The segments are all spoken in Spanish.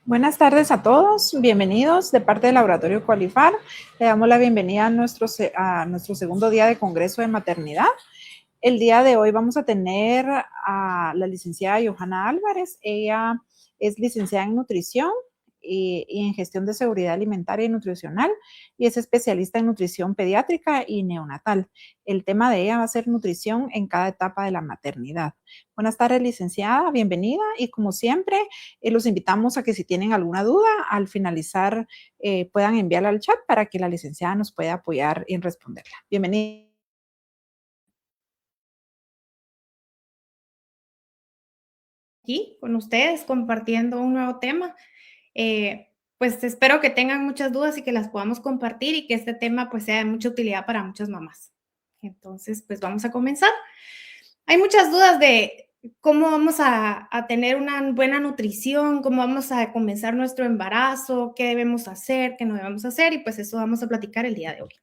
Buenas tardes a todos, bienvenidos de parte del Laboratorio Qualifar. Le damos la bienvenida a nuestro segundo día de Congreso de Maternidad. El día de hoy vamos a tener a la licenciada Johanna Álvarez. Ella es licenciada en nutrición y en gestión de seguridad alimentaria y nutricional y es especialista en nutrición pediátrica y neonatal. El tema de ella va a ser nutrición en cada etapa de la maternidad. Buenas tardes, licenciada, bienvenida y como siempre, los invitamos a que si tienen alguna duda al finalizar puedan enviarla al chat para que la licenciada nos pueda apoyar en responderla. Bienvenida. Aquí con ustedes compartiendo un nuevo tema. Pues espero que tengan muchas dudas y que las podamos compartir y que este tema pues sea de mucha utilidad para muchas mamás. Entonces, pues vamos a comenzar. Hay muchas dudas de cómo vamos a tener una buena nutrición, cómo vamos a comenzar nuestro embarazo, qué debemos hacer, qué no debemos hacer y pues eso vamos a platicar el día de hoy.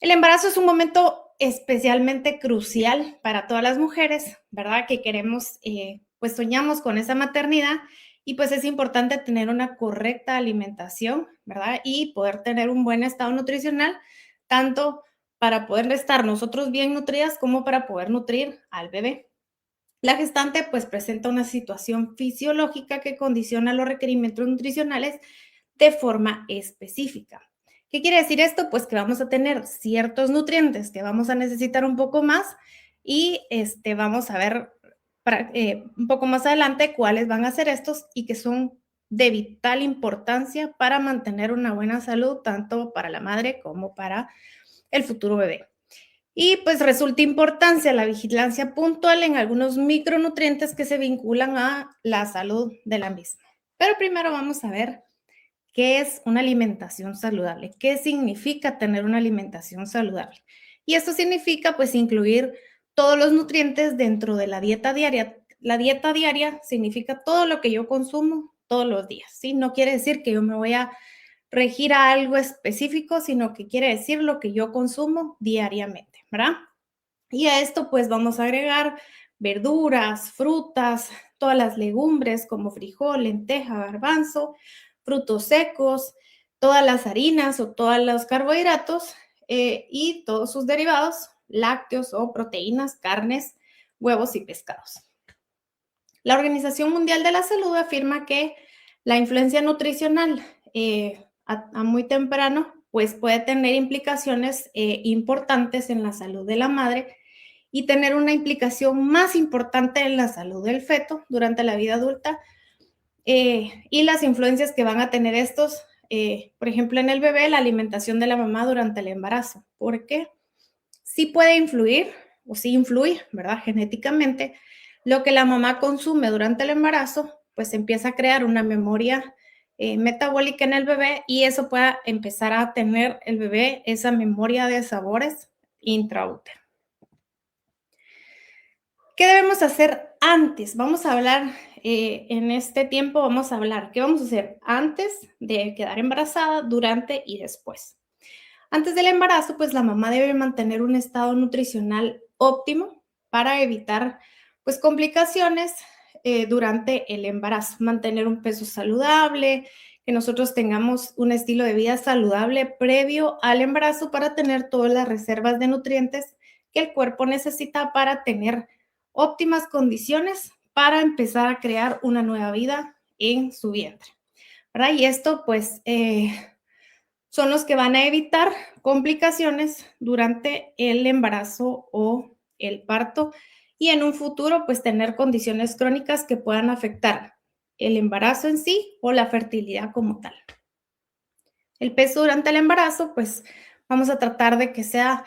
El embarazo es un momento especialmente crucial para todas las mujeres, ¿verdad? Que queremos, pues soñamos con esa maternidad y pues es importante tener una correcta alimentación, ¿verdad? Y poder tener un buen estado nutricional, tanto para poder estar nosotros bien nutridas como para poder nutrir al bebé. La gestante pues presenta una situación fisiológica que condiciona los requerimientos nutricionales de forma específica. ¿Qué quiere decir esto? Pues que vamos a tener ciertos nutrientes que vamos a necesitar un poco más y vamos a ver un poco más adelante cuáles van a ser estos y que son de vital importancia para mantener una buena salud tanto para la madre como para el futuro bebé. Y pues resulta importancia la vigilancia puntual en algunos micronutrientes que se vinculan a la salud de la misma. Pero primero vamos a ver qué es una alimentación saludable, qué significa tener una alimentación saludable. Y esto significa pues incluir todos los nutrientes dentro de la dieta diaria. La dieta diaria significa todo lo que yo consumo todos los días, ¿sí? No quiere decir que yo me voy a regir a algo específico, sino que quiere decir lo que yo consumo diariamente, ¿verdad? Y a esto pues vamos a agregar verduras, frutas, todas las legumbres como frijol, lenteja, garbanzo, frutos secos, todas las harinas o todos los carbohidratos y todos sus derivados, lácteos o proteínas, carnes, huevos y pescados. La Organización Mundial de la Salud afirma que la influencia nutricional a muy temprano pues puede tener implicaciones importantes en la salud de la madre y tener una implicación más importante en la salud del feto durante la vida adulta y las influencias que van a tener estos, por ejemplo, en el bebé, la alimentación de la mamá durante el embarazo. ¿Por qué? Sí puede influir o sí influye, ¿verdad? Genéticamente, lo que la mamá consume durante el embarazo, pues empieza a crear una memoria metabólica en el bebé y eso puede empezar a tener el bebé esa memoria de sabores intraútero. ¿Qué debemos hacer antes? Vamos a hablar en este tiempo, vamos a hablar qué vamos a hacer antes de quedar embarazada, durante y después. Antes del embarazo, pues la mamá debe mantener un estado nutricional óptimo para evitar pues complicaciones durante el embarazo, mantener un peso saludable, que nosotros tengamos un estilo de vida saludable previo al embarazo para tener todas las reservas de nutrientes que el cuerpo necesita para tener óptimas condiciones para empezar a crear una nueva vida en su vientre, ¿verdad? Y esto pues son los que van a evitar complicaciones durante el embarazo o el parto y en un futuro pues tener condiciones crónicas que puedan afectar el embarazo en sí o la fertilidad como tal. El peso durante el embarazo pues vamos a tratar de que sea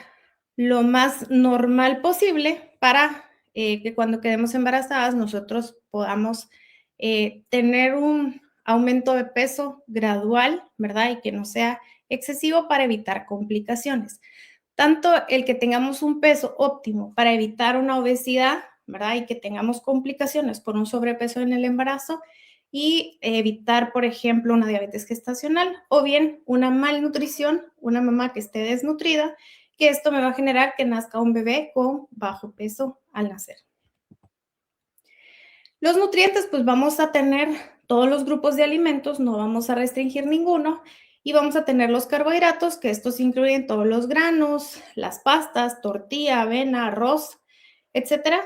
lo más normal posible para que cuando quedemos embarazadas nosotros podamos tener un aumento de peso gradual, ¿verdad? Y que no sea excesivo para evitar complicaciones. Tanto el que tengamos un peso óptimo para evitar una obesidad, ¿verdad? Y que tengamos complicaciones por un sobrepeso en el embarazo y evitar, por ejemplo, una diabetes gestacional o bien una malnutrición, una mamá que esté desnutrida, que esto me va a generar que nazca un bebé con bajo peso al nacer. Los nutrientes, pues vamos a tener todos los grupos de alimentos, no vamos a restringir ninguno, y vamos a tener los carbohidratos, que estos incluyen todos los granos, las pastas, tortilla, avena, arroz, etcétera,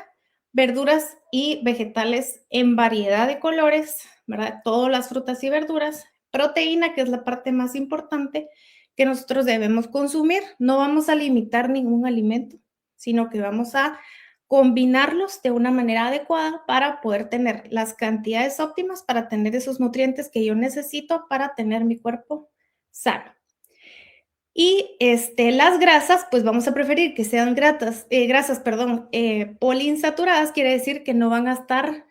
verduras y vegetales en variedad de colores, ¿verdad? Todas las frutas y verduras, proteína, que es la parte más importante que nosotros debemos consumir. No vamos a limitar ningún alimento, sino que vamos a combinarlos de una manera adecuada para poder tener las cantidades óptimas para tener esos nutrientes que yo necesito para tener mi cuerpo sano. Y las grasas, pues vamos a preferir que sean grasas, perdón, poliinsaturadas, quiere decir que no van a estar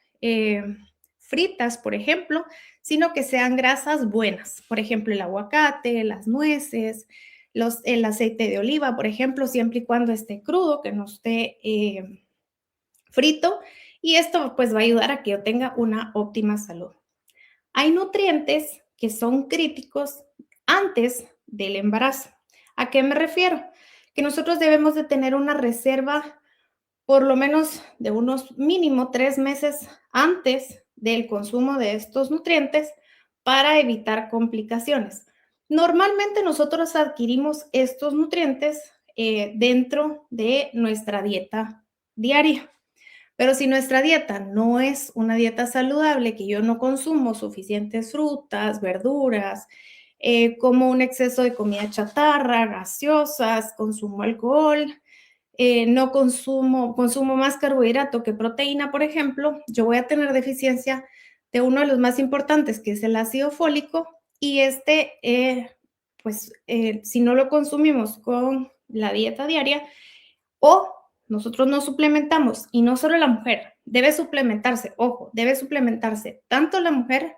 fritas, por ejemplo, sino que sean grasas buenas. Por ejemplo, el aguacate, las nueces, el aceite de oliva, por ejemplo, siempre y cuando esté crudo, que no esté frito. Y esto pues va a ayudar a que yo tenga una óptima salud. Hay nutrientes que son críticos antes del embarazo. ¿A qué me refiero? Que nosotros debemos de tener una reserva por lo menos de unos mínimo 3 meses antes del consumo de estos nutrientes para evitar complicaciones. Normalmente nosotros adquirimos estos nutrientes dentro de nuestra dieta diaria. Pero si nuestra dieta no es una dieta saludable, que yo no consumo suficientes frutas, verduras, como un exceso de comida chatarra, gaseosas, consumo alcohol, no consumo más carbohidrato que proteína, por ejemplo, yo voy a tener deficiencia de uno de los más importantes, que es el ácido fólico, y si no lo consumimos con la dieta diaria, o nosotros no suplementamos, y no solo la mujer, debe suplementarse, ojo, debe suplementarse tanto la mujer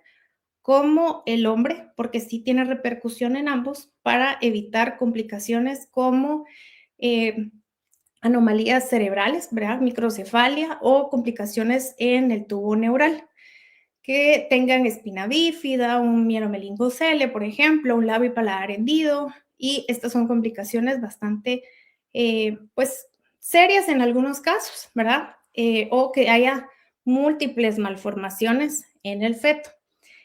como el hombre, porque sí tiene repercusión en ambos para evitar complicaciones como anomalías cerebrales, ¿verdad? Microcefalia o complicaciones en el tubo neural, que tengan espina bífida, un mielomeningocele, por ejemplo, un labio y paladar hendido, y estas son complicaciones bastante, pues, serias en algunos casos, ¿verdad? O que haya múltiples malformaciones en el feto.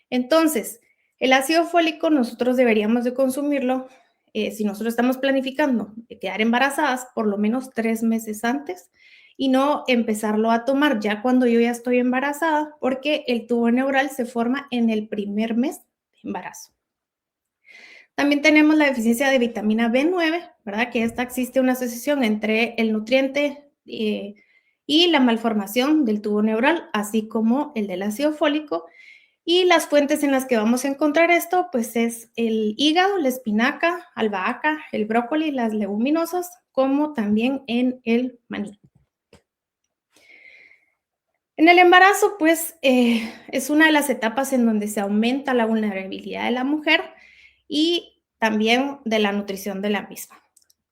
Entonces, el ácido fólico nosotros deberíamos de consumirlo, si nosotros estamos planificando quedar embarazadas, por lo menos 3 meses antes, y no empezarlo a tomar ya cuando yo ya estoy embarazada, porque el tubo neural se forma en el primer mes de embarazo. También tenemos la deficiencia de vitamina B9, ¿verdad? Que existe una asociación entre el nutriente y la malformación del tubo neural, así como el del ácido fólico. Y las fuentes en las que vamos a encontrar esto, pues es el hígado, la espinaca, albahaca, el brócoli, las leguminosas, como también en el maní. En el embarazo, pues es una de las etapas en donde se aumenta la vulnerabilidad de la mujer y también de la nutrición de la misma.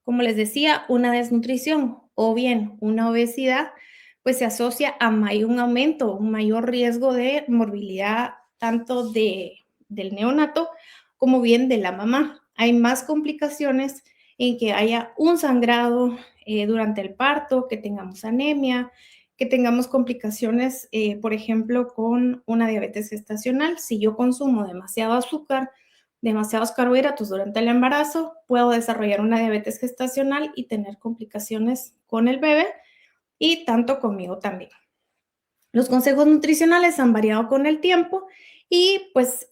Como les decía, una desnutrición o bien una obesidad, pues se asocia a un aumento, un mayor riesgo de morbilidad tanto del neonato como bien de la mamá. Hay más complicaciones en que haya un sangrado durante el parto, que tengamos anemia, que tengamos complicaciones, por ejemplo, con una diabetes gestacional. Si yo consumo demasiado azúcar, demasiados carbohidratos durante el embarazo, puedo desarrollar una diabetes gestacional y tener complicaciones con el bebé y tanto conmigo también. Los consejos nutricionales han variado con el tiempo y pues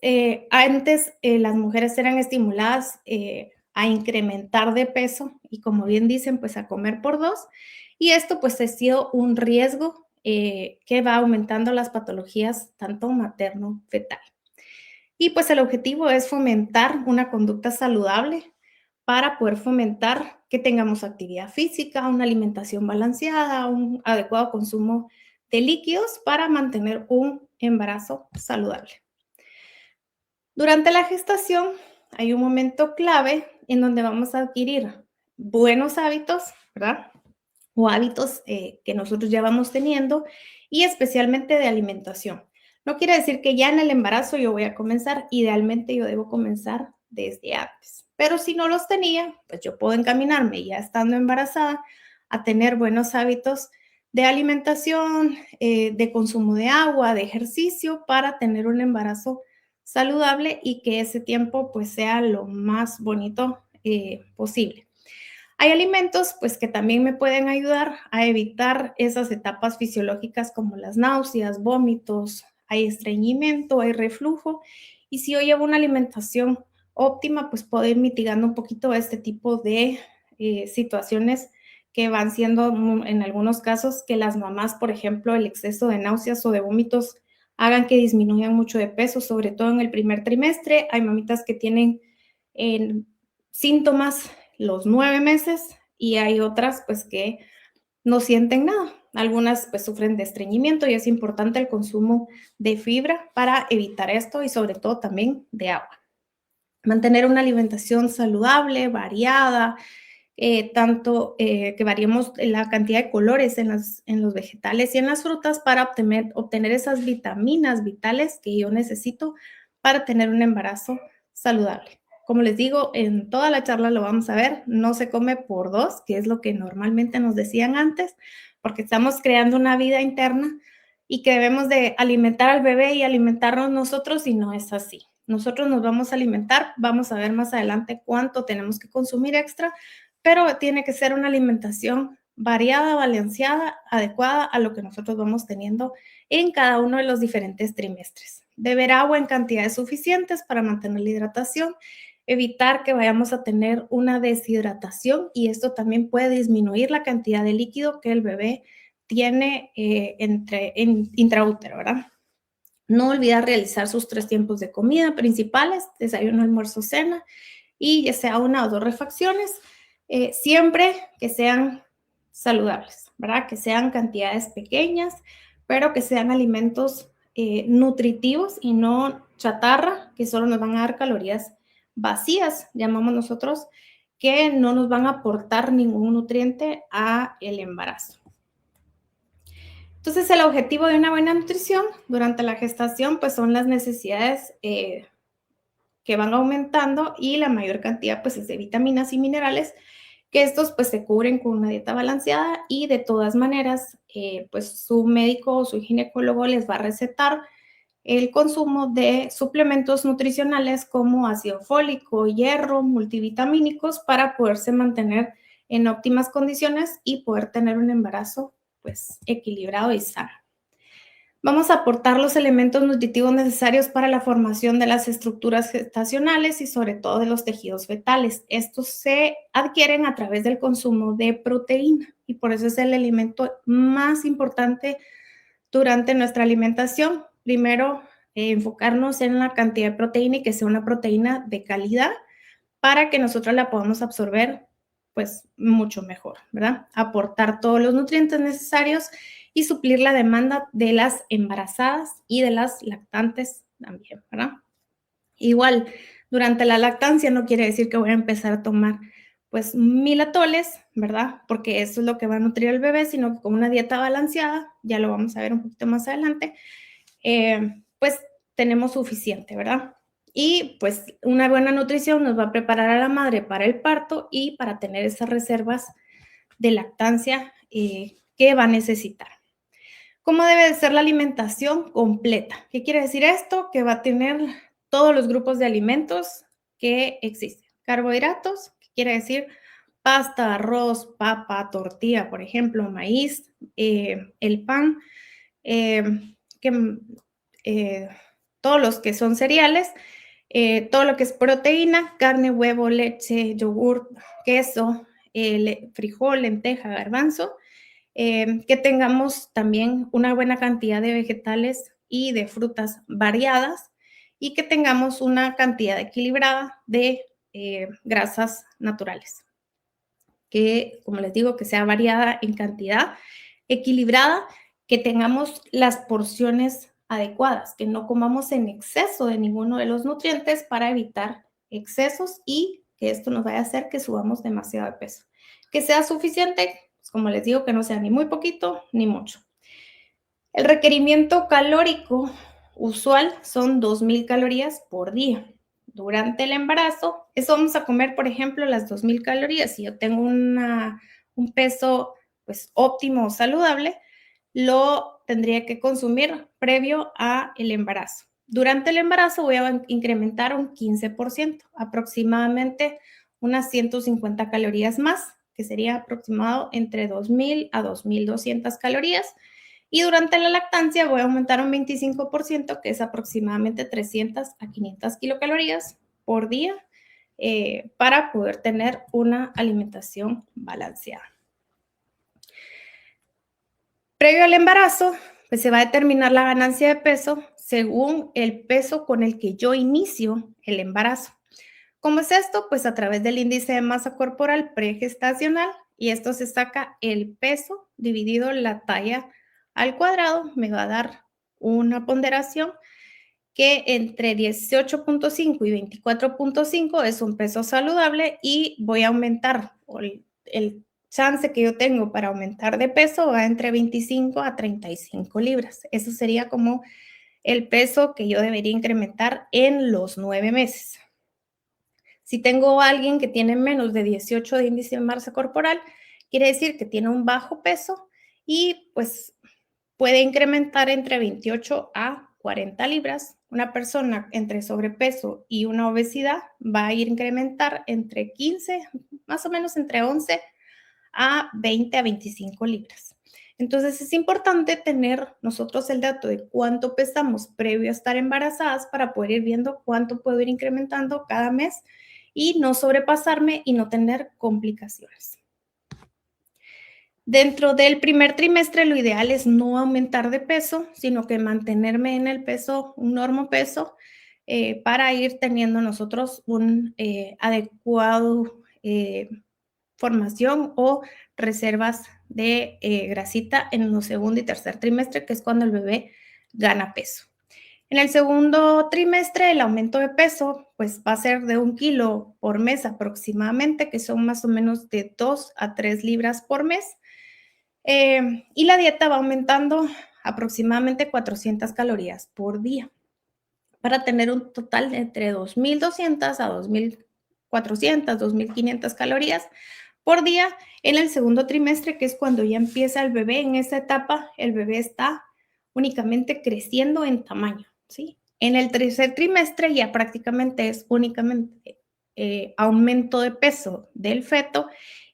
antes las mujeres eran estimuladas a incrementar de peso y como bien dicen, pues a comer por 2 y esto pues ha sido un riesgo que va aumentando las patologías tanto materno-fetal. Y pues el objetivo es fomentar una conducta saludable para poder fomentar que tengamos actividad física, una alimentación balanceada, un adecuado consumo de líquidos para mantener un embarazo saludable. Durante la gestación hay un momento clave en donde vamos a adquirir buenos hábitos, ¿verdad? O hábitos que nosotros ya vamos teniendo y especialmente de alimentación. No quiere decir que ya en el embarazo yo voy a comenzar, idealmente yo debo comenzar desde antes. Pero si no los tenía, pues yo puedo encaminarme ya estando embarazada a tener buenos hábitos de alimentación, de consumo de agua, de ejercicio para tener un embarazo saludable y que ese tiempo pues sea lo más bonito posible. Hay alimentos pues que también me pueden ayudar a evitar esas etapas fisiológicas como las náuseas, vómitos, hay estreñimiento, hay reflujo y si yo llevo una alimentación óptima pues puedo ir mitigando un poquito este tipo de situaciones que van siendo en algunos casos que las mamás, por ejemplo, el exceso de náuseas o de vómitos hagan que disminuyan mucho de peso, sobre todo en el primer trimestre. Hay mamitas que tienen síntomas los 9 meses y hay otras pues que no sienten nada. Algunas pues sufren de estreñimiento y es importante el consumo de fibra para evitar esto y sobre todo también de agua. Mantener una alimentación saludable, variada, tanto que variemos la cantidad de colores en los vegetales y en las frutas para obtener esas vitaminas vitales que yo necesito para tener un embarazo saludable. Como les digo, en toda la charla lo vamos a ver, no se come por dos, que es lo que normalmente nos decían antes, porque estamos creando una vida interna y que debemos de alimentar al bebé y alimentarnos nosotros y no es así. Nosotros nos vamos a alimentar, vamos a ver más adelante cuánto tenemos que consumir extra, pero tiene que ser una alimentación variada, balanceada, adecuada a lo que nosotros vamos teniendo en cada uno de los diferentes trimestres. Beber agua en cantidades suficientes para mantener la hidratación, evitar que vayamos a tener una deshidratación y esto también puede disminuir la cantidad de líquido que el bebé tiene intraútero, ¿verdad? No olvidar realizar sus 3 tiempos de comida principales, desayuno, almuerzo, cena, y ya sea una o 2 refacciones, siempre que sean saludables, ¿verdad? Que sean cantidades pequeñas, pero que sean alimentos nutritivos y no chatarra, que solo nos van a dar calorías vacías, llamamos nosotros, que no nos van a aportar ningún nutriente a el embarazo. Entonces, el objetivo de una buena nutrición durante la gestación, pues son las necesidades que van aumentando y la mayor cantidad, pues, es de vitaminas y minerales, que estos, pues, se cubren con una dieta balanceada y de todas maneras, pues, su médico o su ginecólogo les va a recetar el consumo de suplementos nutricionales como ácido fólico, hierro, multivitamínicos para poderse mantener en óptimas condiciones y poder tener un embarazo pues equilibrado y sano. Vamos a aportar los elementos nutritivos necesarios para la formación de las estructuras gestacionales y sobre todo de los tejidos fetales. Estos se adquieren a través del consumo de proteína y por eso es el alimento más importante durante nuestra alimentación. Primero, enfocarnos en la cantidad de proteína y que sea una proteína de calidad para que nosotros la podamos absorber pues mucho mejor, ¿verdad? Aportar todos los nutrientes necesarios y suplir la demanda de las embarazadas y de las lactantes también, ¿verdad? Igual, durante la lactancia no quiere decir que voy a empezar a tomar pues 1000 atoles, ¿verdad? Porque eso es lo que va a nutrir al bebé, sino que con una dieta balanceada, ya lo vamos a ver un poquito más adelante, pues tenemos suficiente, ¿verdad? Y pues una buena nutrición nos va a preparar a la madre para el parto y para tener esas reservas de lactancia que va a necesitar. ¿Cómo debe de ser la alimentación completa? ¿Qué quiere decir esto? Que va a tener todos los grupos de alimentos que existen. Carbohidratos, ¿qué quiere decir? Pasta, arroz, papa, tortilla, por ejemplo, maíz, el pan, todos los que son cereales, todo lo que es proteína, carne, huevo, leche, yogur, queso, frijol, lenteja, garbanzo, que tengamos también una buena cantidad de vegetales y de frutas variadas y que tengamos una cantidad equilibrada de grasas naturales. Que, como les digo, que sea variada en cantidad, equilibrada, que tengamos las porciones adecuadas, que no comamos en exceso de ninguno de los nutrientes para evitar excesos y que esto nos vaya a hacer que subamos demasiado de peso. Que sea suficiente, pues como les digo, que no sea ni muy poquito ni mucho. El requerimiento calórico usual son 2000 calorías por día. Durante el embarazo, eso vamos a comer, por ejemplo, las 2000 calorías. Si yo tengo un peso pues óptimo o saludable, lo tendría que consumir previo a el embarazo. Durante el embarazo voy a incrementar un 15%, aproximadamente unas 150 calorías más, que sería aproximado entre 2.000 a 2.200 calorías. Y durante la lactancia voy a aumentar un 25%, que es aproximadamente 300 a 500 kilocalorías por día, para poder tener una alimentación balanceada. Previo al embarazo, pues se va a determinar la ganancia de peso según el peso con el que yo inicio el embarazo. ¿Cómo es esto? Pues a través del índice de masa corporal pregestacional, y esto se saca el peso dividido la talla al cuadrado, me va a dar una ponderación que entre 18.5 y 24.5 es un peso saludable, y voy a aumentar el chance que yo tengo para aumentar de peso va entre 25 a 35 libras. Eso sería como el peso que yo debería incrementar en los 9 meses. Si tengo a alguien que tiene menos de 18 de índice de masa corporal, quiere decir que tiene un bajo peso y pues puede incrementar entre 28 a 40 libras. Una persona entre sobrepeso y una obesidad va a incrementar entre 15, más o menos entre 11 a 20 a 25 libras. Entonces es importante tener nosotros el dato de cuánto pesamos previo a estar embarazadas para poder ir viendo cuánto puedo ir incrementando cada mes y no sobrepasarme y no tener complicaciones. Dentro del primer trimestre, lo ideal es no aumentar de peso, sino que mantenerme en el peso, un normopeso, para ir teniendo nosotros un adecuado formación o reservas de grasita en el segundo y tercer trimestre, que es cuando el bebé gana peso. En el segundo trimestre, el aumento de peso pues va a ser de 1 kilo por mes aproximadamente, que son más o menos de 2 a 3 libras por mes. Y la dieta va aumentando aproximadamente 400 calorías por día, para tener un total de entre 2.200 a 2.400, 2.500 calorías por día en el segundo trimestre, que es cuando ya empieza el bebé. En esa etapa, el bebé está únicamente creciendo en tamaño, ¿sí? En el tercer trimestre ya prácticamente es únicamente aumento de peso del feto,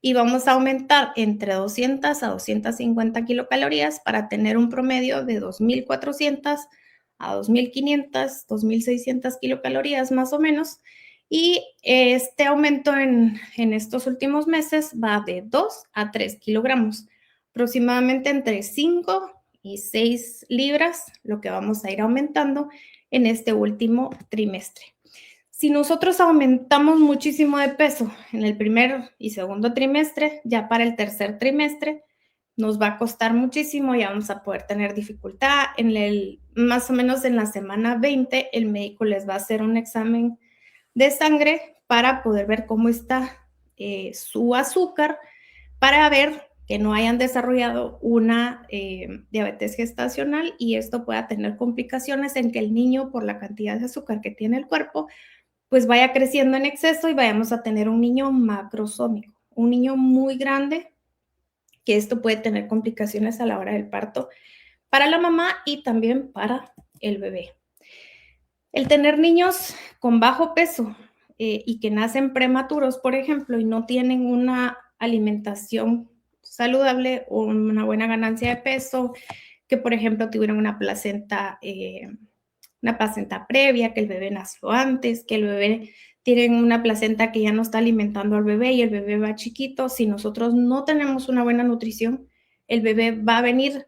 y vamos a aumentar entre 200 a 250 kilocalorías para tener un promedio de 2.400 a 2.500, 2.600 kilocalorías más o menos. Y este aumento en estos últimos meses va de 2 a 3 kilogramos, aproximadamente entre 5 y 6 libras, lo que vamos a ir aumentando en este último trimestre. Si nosotros aumentamos muchísimo de peso en el primer y segundo trimestre, ya para el tercer trimestre nos va a costar muchísimo, ya vamos a poder tener dificultad. Más o menos en la semana 20, el médico les va a hacer un examen de sangre para poder ver cómo está su azúcar, para ver que no hayan desarrollado una diabetes gestacional, y esto pueda tener complicaciones en que el niño, por la cantidad de azúcar que tiene el cuerpo, pues vaya creciendo en exceso y vayamos a tener un niño macrosómico, un niño muy grande, que esto puede tener complicaciones a la hora del parto para la mamá y también para el bebé. El tener niños con bajo peso y que nacen prematuros, por ejemplo, y no tienen una alimentación saludable o una buena ganancia de peso, que por ejemplo tuvieron una placenta previa, que el bebé nació antes, que el bebé tiene una placenta que ya no está alimentando al bebé y el bebé va chiquito. Si nosotros no tenemos una buena nutrición, el bebé va a venir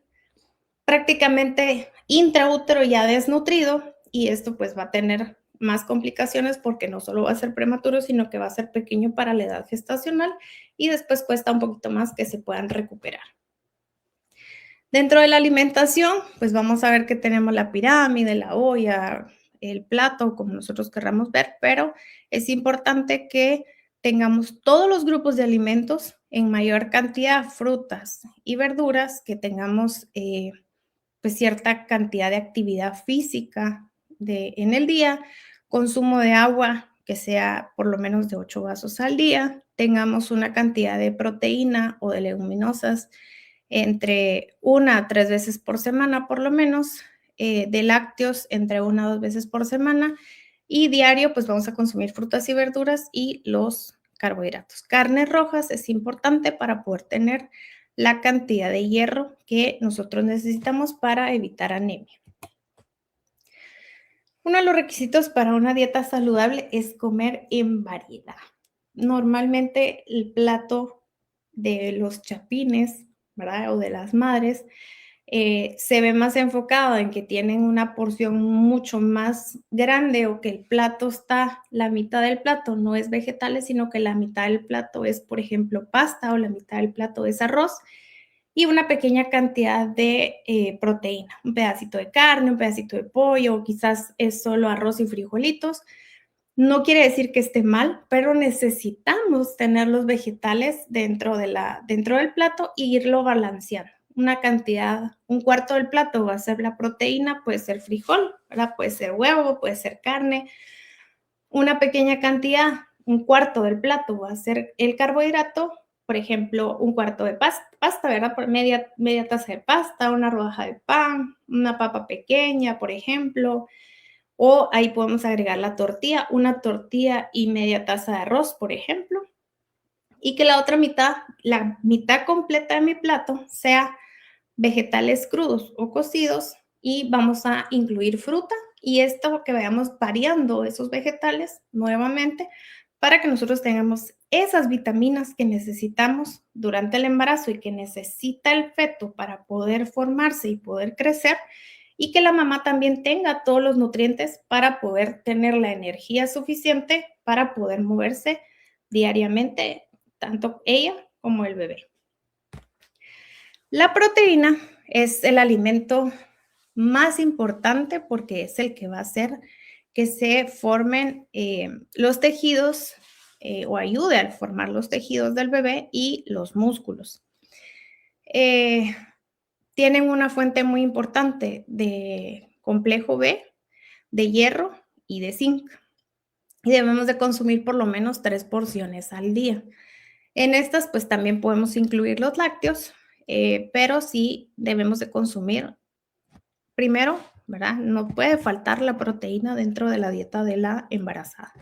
prácticamente intraútero ya desnutrido, y esto pues va a tener más complicaciones porque no solo va a ser prematuro, sino que va a ser pequeño para la edad gestacional, y después cuesta un poquito más que se puedan recuperar. Dentro de la alimentación, pues vamos a ver que tenemos la pirámide, la olla, el plato, como nosotros querramos ver, pero es importante que tengamos todos los grupos de alimentos en mayor cantidad, frutas y verduras, que tengamos pues cierta cantidad de actividad física en el día, consumo de agua que sea por lo menos de 8 vasos al día, tengamos una cantidad de proteína o de leguminosas entre 1 a 3 veces por semana, por lo menos, de lácteos entre 1 a 2 veces por semana, y diario, pues vamos a consumir frutas y verduras y los carbohidratos. Carnes rojas es importante para poder tener la cantidad de hierro que nosotros necesitamos para evitar anemia. Uno de los requisitos para una dieta saludable es comer en variedad. Normalmente el plato de los chapines, ¿verdad? O de las madres, se ve más enfocado en que tienen una porción mucho más grande o que el plato está, la mitad del plato no es vegetales, sino que la mitad del plato es, por ejemplo, pasta o la mitad del plato es arroz y una pequeña cantidad de proteína, un pedacito de carne, un pedacito de pollo, o quizás es solo arroz y frijolitos. No quiere decir que esté mal, pero necesitamos tener los vegetales dentro del plato e irlo balanceando. Una cantidad, un cuarto del plato va a ser la proteína, puede ser frijol, ¿verdad? Puede ser huevo, puede ser carne. Una pequeña cantidad, un cuarto del plato va a ser el carbohidrato, por ejemplo, un cuarto de pasta, ¿verdad? Por media taza de pasta, una rodaja de pan, una papa pequeña, por ejemplo, o ahí podemos agregar la tortilla, una tortilla y media taza de arroz, por ejemplo, y que la otra mitad, la mitad completa de mi plato sea vegetales crudos o cocidos y vamos a incluir fruta y esto que vayamos variando esos vegetales nuevamente para que nosotros tengamos esas vitaminas que necesitamos durante el embarazo y que necesita el feto para poder formarse y poder crecer y que la mamá también tenga todos los nutrientes para poder tener la energía suficiente para poder moverse diariamente, tanto ella como el bebé. La proteína es el alimento más importante porque es el que va a hacer que se formen los tejidos o ayude a formar los tejidos del bebé y los músculos. Tienen una fuente muy importante de complejo B, de hierro y de zinc. Y debemos de consumir por lo menos 3 porciones al día. En estas, pues también podemos incluir los lácteos, pero sí debemos de consumir primero, ¿verdad? No puede faltar la proteína dentro de la dieta de la embarazada.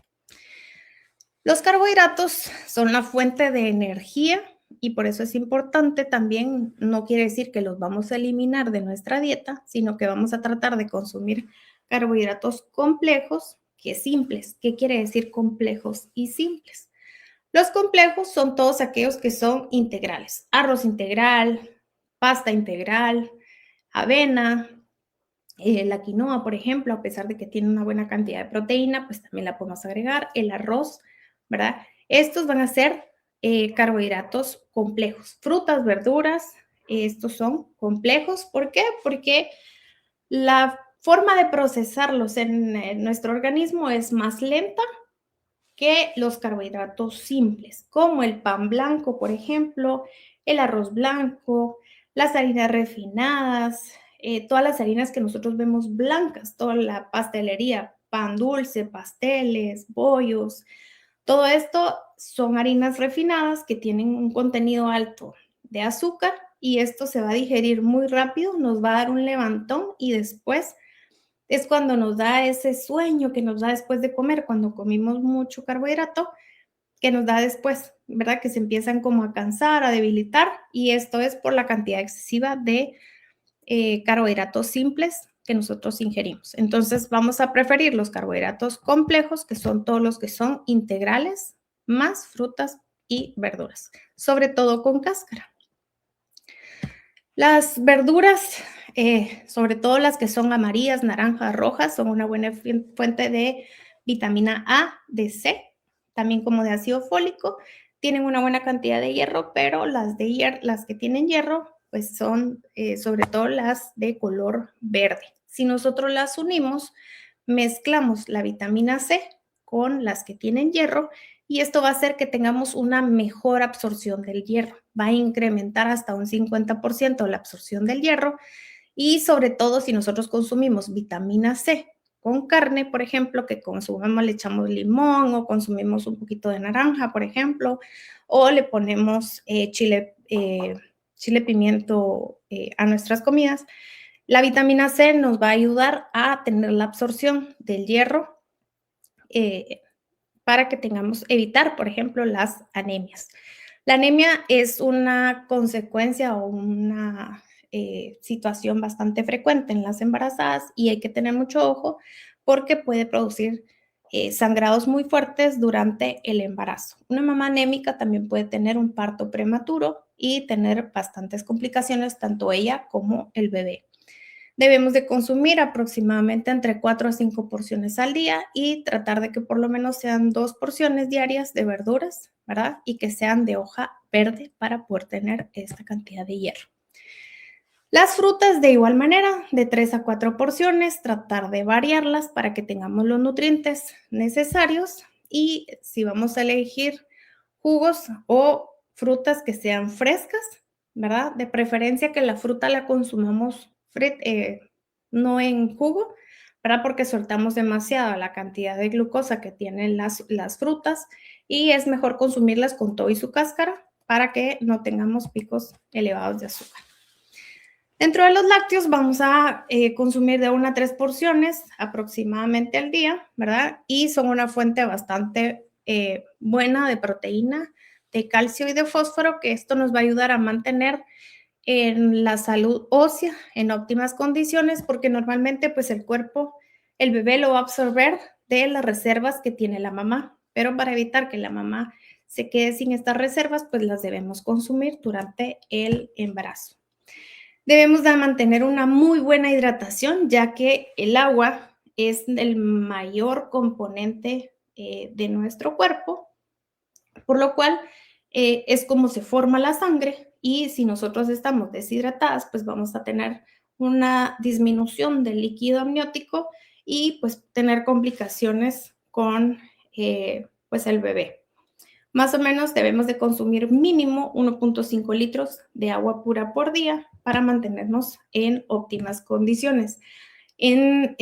Los carbohidratos son la fuente de energía y por eso es importante también, no quiere decir que los vamos a eliminar de nuestra dieta, sino que vamos a tratar de consumir carbohidratos complejos que simples. ¿Qué quiere decir complejos y simples? Los complejos son todos aquellos que son integrales. Arroz integral, pasta integral, avena, la quinoa, por ejemplo, a pesar de que tiene una buena cantidad de proteína, pues también la podemos agregar. El arroz, ¿verdad? Estos van a ser carbohidratos complejos. Frutas, verduras, estos son complejos. ¿Por qué? Porque la forma de procesarlos en nuestro organismo es más lenta que los carbohidratos simples, como el pan blanco, por ejemplo, el arroz blanco, las harinas refinadas, todas las harinas que nosotros vemos blancas, toda la pastelería, pan dulce, pasteles, bollos, todo esto son harinas refinadas que tienen un contenido alto de azúcar y esto se va a digerir muy rápido, nos va a dar un levantón y después es cuando nos da ese sueño que nos da después de comer, cuando comimos mucho carbohidrato, que nos da después, ¿verdad? Que se empiezan como a cansar, a debilitar, y esto es por la cantidad excesiva de carbohidratos simples que nosotros ingerimos. Entonces, vamos a preferir los carbohidratos complejos, que son todos los que son integrales, más frutas y verduras, sobre todo con cáscara. Las verduras, sobre todo las que son amarillas, naranjas, rojas, son una buena fuente de vitamina A, de C, también como de ácido fólico. Tienen una buena cantidad de hierro, pero las que tienen hierro, pues son sobre todo las de color verde. Si nosotros las unimos, mezclamos la vitamina C con las que tienen hierro y esto va a hacer que tengamos una mejor absorción del hierro. Va a incrementar hasta un 50% la absorción del hierro y sobre todo si nosotros consumimos vitamina C con carne, por ejemplo, que consumamos, le echamos limón o consumimos un poquito de naranja, por ejemplo, o le ponemos chile chile pimiento a nuestras comidas. La vitamina C nos va a ayudar a tener la absorción del hierro para que evitar, por ejemplo, las anemias. La anemia es una consecuencia o una situación bastante frecuente en las embarazadas y hay que tener mucho ojo porque puede producir sangrados muy fuertes durante el embarazo. Una mamá anémica también puede tener un parto prematuro y tener bastantes complicaciones, tanto ella como el bebé. Debemos de consumir aproximadamente entre 4 a 5 porciones al día y tratar de que por lo menos sean 2 porciones diarias de verduras, ¿verdad? Y que sean de hoja verde para poder tener esta cantidad de hierro. Las frutas de igual manera, de 3 a 4 porciones, tratar de variarlas para que tengamos los nutrientes necesarios y si vamos a elegir jugos o frutas que sean frescas, ¿verdad? De preferencia que la fruta la consumamos no en jugo, ¿verdad? Porque soltamos demasiada la cantidad de glucosa que tienen las frutas y es mejor consumirlas con todo y su cáscara para que no tengamos picos elevados de azúcar. Dentro de los lácteos vamos a consumir de 1 a 3 porciones aproximadamente al día, ¿verdad? Y son una fuente bastante buena de proteína, de calcio y de fósforo, que esto nos va a ayudar a mantener en la salud ósea en óptimas condiciones, porque normalmente pues el cuerpo, el bebé lo va a absorber de las reservas que tiene la mamá, pero para evitar que la mamá se quede sin estas reservas, pues las debemos consumir durante el embarazo. Debemos de mantener una muy buena hidratación, ya que el agua es el mayor componente de nuestro cuerpo, por lo cual es como se forma la sangre y si nosotros estamos deshidratadas, pues vamos a tener una disminución del líquido amniótico y pues tener complicaciones con pues el bebé. Más o menos debemos de consumir mínimo 1.5 litros de agua pura por día para mantenernos en óptimas condiciones. En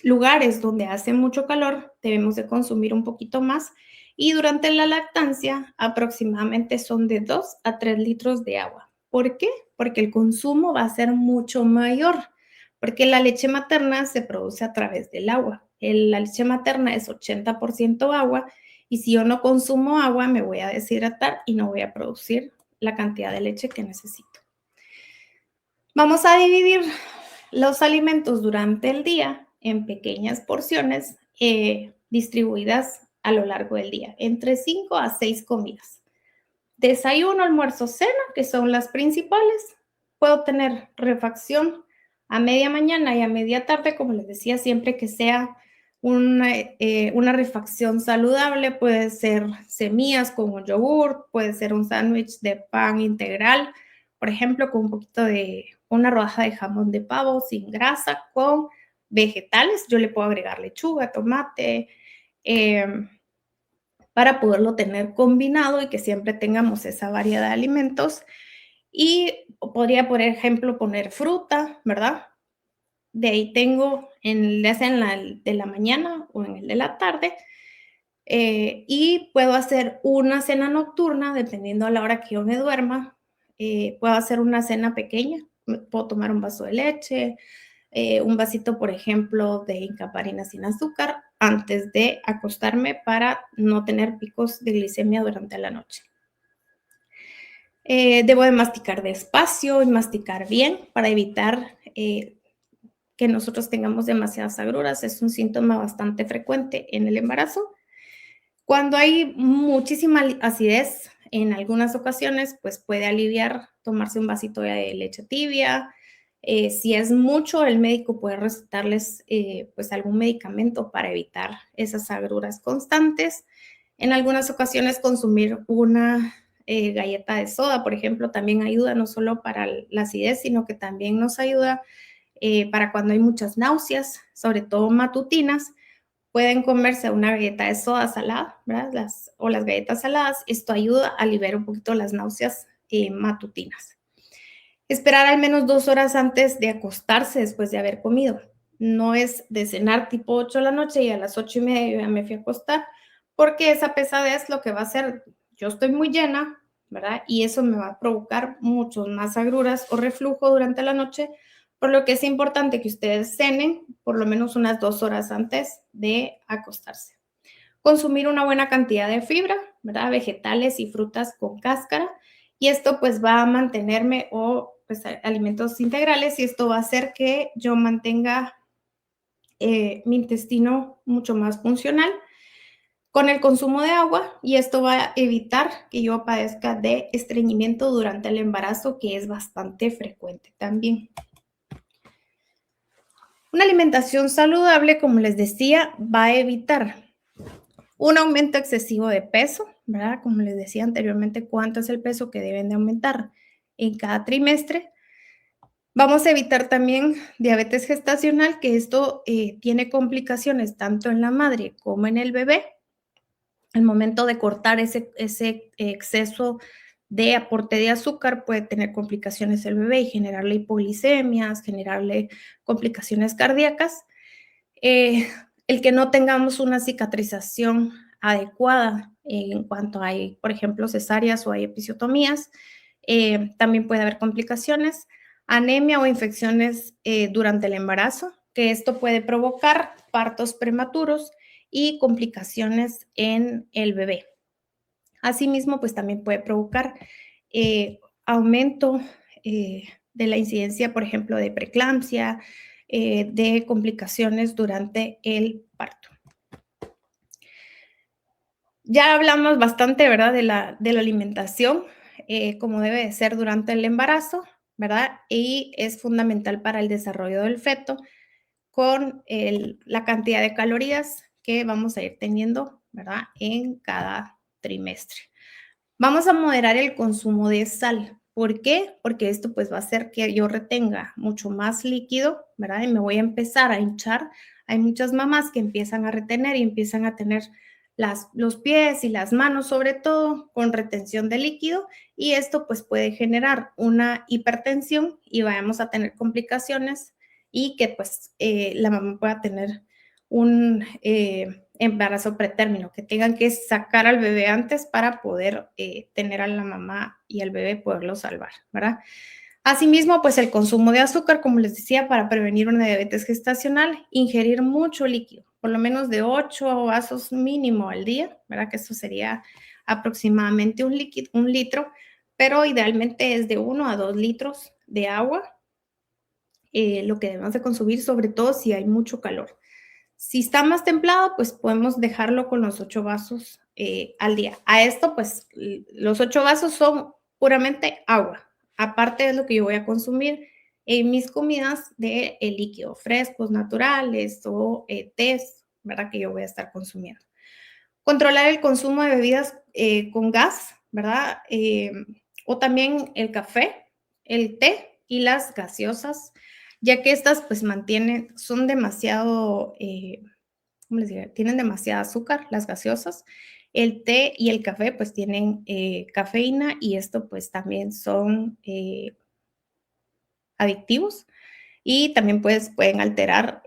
lugares donde hace mucho calor debemos de consumir un poquito más y durante la lactancia aproximadamente son de 2 a 3 litros de agua. ¿Por qué? Porque el consumo va a ser mucho mayor, porque la leche materna se produce a través del agua. La leche materna es 80% agua y si yo no consumo agua me voy a deshidratar y no voy a producir la cantidad de leche que necesito. Vamos a dividir los alimentos durante el día en pequeñas porciones distribuidas a lo largo del día, entre 5 a 6 comidas. Desayuno, almuerzo, cena, que son las principales. Puedo tener refacción a media mañana y a media tarde, como les decía, siempre que sea una refacción saludable. Puede ser semillas con un yogur, puede ser un sándwich de pan integral, por ejemplo, con un poquito de una rodaja de jamón de pavo sin grasa, con vegetales. Yo le puedo agregar lechuga, tomate, para poderlo tener combinado y que siempre tengamos esa variedad de alimentos. Y podría, por ejemplo, poner fruta, ¿verdad? De ahí tengo, ya sea en el de la mañana o en el de la tarde, y puedo hacer una cena nocturna, dependiendo a la hora que yo me duerma. Puedo hacer una cena pequeña, puedo tomar un vaso de leche, un vasito, por ejemplo, de incaparina sin azúcar antes de acostarme para no tener picos de glicemia durante la noche. Debo de masticar despacio y masticar bien para evitar que nosotros tengamos demasiadas agruras. Es un síntoma bastante frecuente en el embarazo. Cuando hay muchísima acidez, en algunas ocasiones, pues puede aliviar tomarse un vasito de leche tibia. Si es mucho, el médico puede recetarles pues algún medicamento para evitar esas agruras constantes. En algunas ocasiones consumir una galleta de soda, por ejemplo, también ayuda no solo para la acidez, sino que también nos ayuda para cuando hay muchas náuseas, sobre todo matutinas. Pueden comerse una galleta de soda salada, ¿verdad? Las galletas saladas. Esto ayuda a aliviar un poquito las náuseas matutinas. Esperar al menos 2 horas antes de acostarse después de haber comido. No es de cenar tipo 8 de la noche y a las 8:30 yo ya me fui a acostar, porque esa pesadez lo que va a hacer, yo estoy muy llena, ¿verdad? Y eso me va a provocar muchos más agruras o reflujo durante la noche, por lo que es importante que ustedes cenen por lo menos unas 2 horas antes de acostarse. Consumir una buena cantidad de fibra, ¿verdad? Vegetales y frutas con cáscara, y esto pues va a mantenerme, o pues alimentos integrales, y esto va a hacer que yo mantenga mi intestino mucho más funcional con el consumo de agua, y esto va a evitar que yo padezca de estreñimiento durante el embarazo, que es bastante frecuente también. Una alimentación saludable, como les decía, va a evitar un aumento excesivo de peso, ¿verdad? Como les decía anteriormente, cuánto es el peso que deben de aumentar en cada trimestre. Vamos a evitar también diabetes gestacional, que esto tiene complicaciones tanto en la madre como en el bebé. Al momento de cortar ese exceso de aporte de azúcar puede tener complicaciones el bebé y generarle hipoglicemias, generarle complicaciones cardíacas. El que no tengamos una cicatrización adecuada en cuanto hay, por ejemplo, cesáreas o hay episiotomías, también puede haber complicaciones, anemia o infecciones durante el embarazo, que esto puede provocar partos prematuros y complicaciones en el bebé. Asimismo, pues también puede provocar aumento de la incidencia, por ejemplo, de preeclampsia, de complicaciones durante el parto. Ya hablamos bastante, ¿verdad?, de la alimentación, como debe de ser durante el embarazo, ¿verdad? Y es fundamental para el desarrollo del feto con la cantidad de calorías que vamos a ir teniendo, ¿verdad?, en cada trimestre. Vamos a moderar el consumo de sal. ¿Por qué? Porque esto pues va a hacer que yo retenga mucho más líquido, ¿verdad? Y me voy a empezar a hinchar. Hay muchas mamás que empiezan a retener y empiezan a tener los pies y las manos, sobre todo, con retención de líquido, y esto pues puede generar una hipertensión y vamos a tener complicaciones, y que pues la mamá pueda tener un embarazo pretérmino, que tengan que sacar al bebé antes para poder tener a la mamá y al bebé, poderlo salvar, ¿verdad? Asimismo, pues el consumo de azúcar, como les decía, para prevenir una diabetes gestacional, ingerir mucho líquido, por lo menos de 8 vasos mínimo al día, ¿verdad? Que eso sería aproximadamente un litro, pero idealmente es de 1 a 2 litros de agua, lo que debemos de consumir, sobre todo si hay mucho calor. Si está más templado, pues podemos dejarlo con los 8 vasos al día. A esto, pues los 8 vasos son puramente agua. Aparte de lo que yo voy a consumir en mis comidas de líquido, frescos, naturales o tés, ¿verdad? Que yo voy a estar consumiendo. Controlar el consumo de bebidas con gas, ¿verdad? O también el café, el té y las gaseosas, ya que estas pues son demasiado, ¿cómo les diría? Tienen demasiada azúcar, las gaseosas. El té y el café pues tienen cafeína, y esto pues también son adictivos, y también pues pueden alterar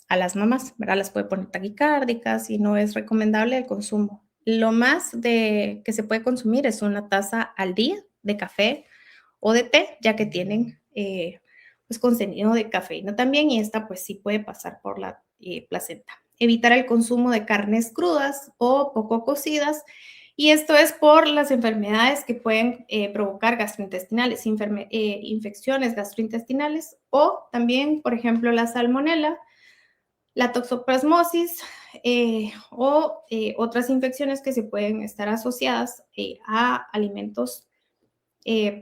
a las mamás, ¿verdad? Las puede poner taquicárdicas y no es recomendable el consumo. Lo más que se puede consumir es una taza al día de café o de té, ya que tienen pues contenido de cafeína también, y esta pues sí puede pasar por la placenta. Evitar el consumo de carnes crudas o poco cocidas, y esto es por las enfermedades que pueden provocar gastrointestinales, infecciones gastrointestinales, o también, por ejemplo, la salmonela, la toxoplasmosis o otras infecciones que se pueden estar asociadas a alimentos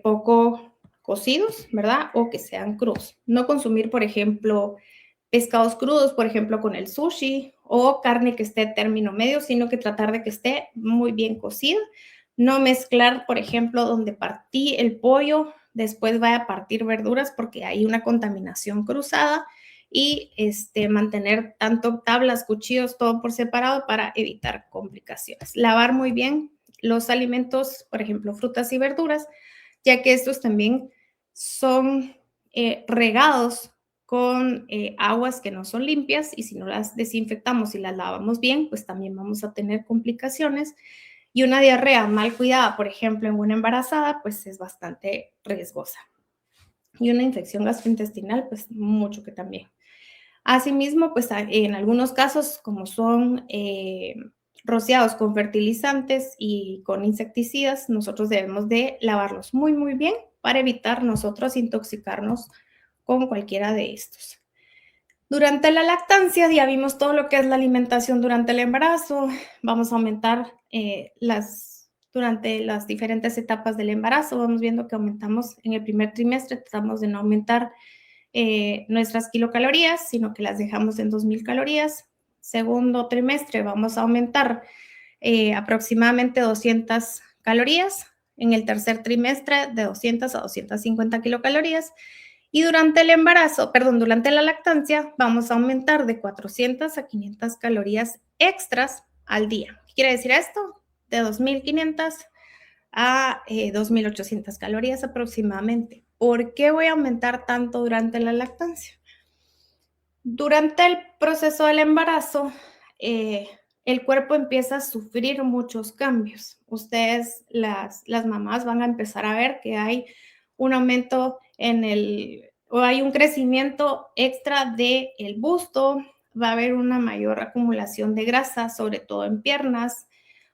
poco cocidos, ¿verdad? O que sean crudos. No consumir, por ejemplo, pescados crudos, por ejemplo, con el sushi, o carne que esté término medio, sino que tratar de que esté muy bien cocida. No mezclar, por ejemplo, donde partí el pollo, después vaya a partir verduras, porque hay una contaminación cruzada, y mantener tanto tablas, cuchillos, todo por separado para evitar complicaciones. Lavar muy bien los alimentos, por ejemplo, frutas y verduras, ya que estos también son regados con aguas que no son limpias, y si no las desinfectamos y las lavamos bien, pues también vamos a tener complicaciones. Y una diarrea mal cuidada, por ejemplo, en una embarazada, pues es bastante riesgosa. Y una infección gastrointestinal, pues mucho que también. Asimismo, pues en algunos casos, como son rociados con fertilizantes y con insecticidas, nosotros debemos de lavarlos muy, muy bien para evitar nosotros intoxicarnos con cualquiera de estos. Durante la lactancia ya vimos todo lo que es la alimentación durante el embarazo. Vamos a aumentar durante las diferentes etapas del embarazo. Vamos viendo que aumentamos en el primer trimestre, tratamos de no aumentar nuestras kilocalorías, sino que las dejamos en 2.000 calorías. Segundo trimestre vamos a aumentar aproximadamente 200 calorías. En el tercer trimestre de 200 a 250 kilocalorías. Y durante el embarazo, durante la lactancia, vamos a aumentar de 400 a 500 calorías extras al día. ¿Qué quiere decir esto? De 2.500 a 2.800 calorías aproximadamente. ¿Por qué voy a aumentar tanto durante la lactancia? Durante el proceso del embarazo, el cuerpo empieza a sufrir muchos cambios. Ustedes, las mamás, van a empezar a ver que hay un aumento o hay un crecimiento extra del busto, va a haber una mayor acumulación de grasa, sobre todo en piernas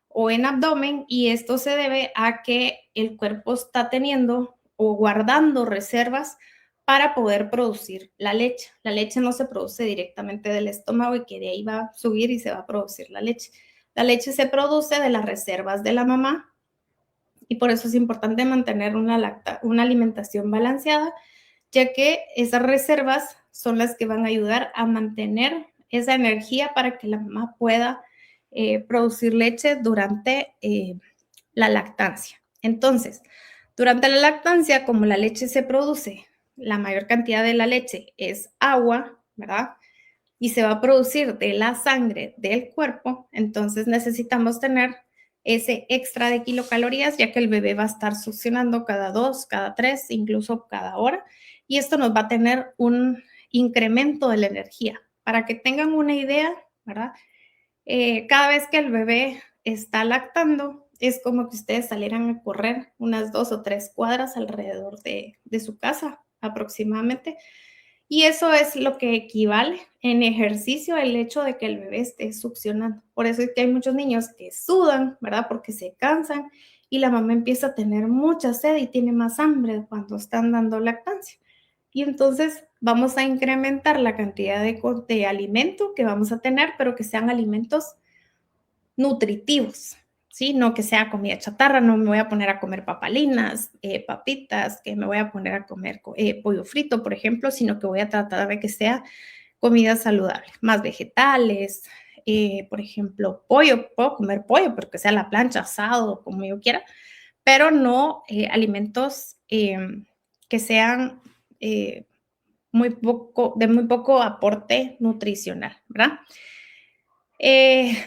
o en abdomen, y esto se debe a que el cuerpo está teniendo o guardando reservas para poder producir la leche. La leche no se produce directamente del estómago y que de ahí va a subir y se va a producir la leche. La leche se produce de las reservas de la mamá y por eso es importante mantener una alimentación balanceada, ya que esas reservas son las que van a ayudar a mantener esa energía para que la mamá pueda producir leche durante la lactancia. Entonces, durante la lactancia, como la leche se produce, la mayor cantidad de la leche es agua, ¿verdad? Y se va a producir de la sangre del cuerpo, entonces necesitamos tener ese extra de kilocalorías, ya que el bebé va a estar succionando cada 2, cada 3, incluso cada hora, y esto nos va a tener un incremento de la energía. Para que tengan una idea, ¿verdad? Cada vez que el bebé está lactando, es como que ustedes salieran a correr unas 2 o 3 cuadras alrededor de su casa aproximadamente. Y eso es lo que equivale en ejercicio el hecho de que el bebé esté succionando. Por eso es que hay muchos niños que sudan, ¿verdad? Porque se cansan y la mamá empieza a tener mucha sed y tiene más hambre cuando están dando lactancia. Y entonces vamos a incrementar la cantidad de alimento que vamos a tener, pero que sean alimentos nutritivos, ¿sí? No que sea comida chatarra, no me voy a poner a comer papalinas, papitas, que me voy a poner a comer pollo frito, por ejemplo, sino que voy a tratar de que sea comida saludable, más vegetales, por ejemplo, pollo, puedo comer pollo, pero que sea a la plancha, asado, como yo quiera, pero no alimentos que sean de muy poco aporte nutricional, ¿verdad?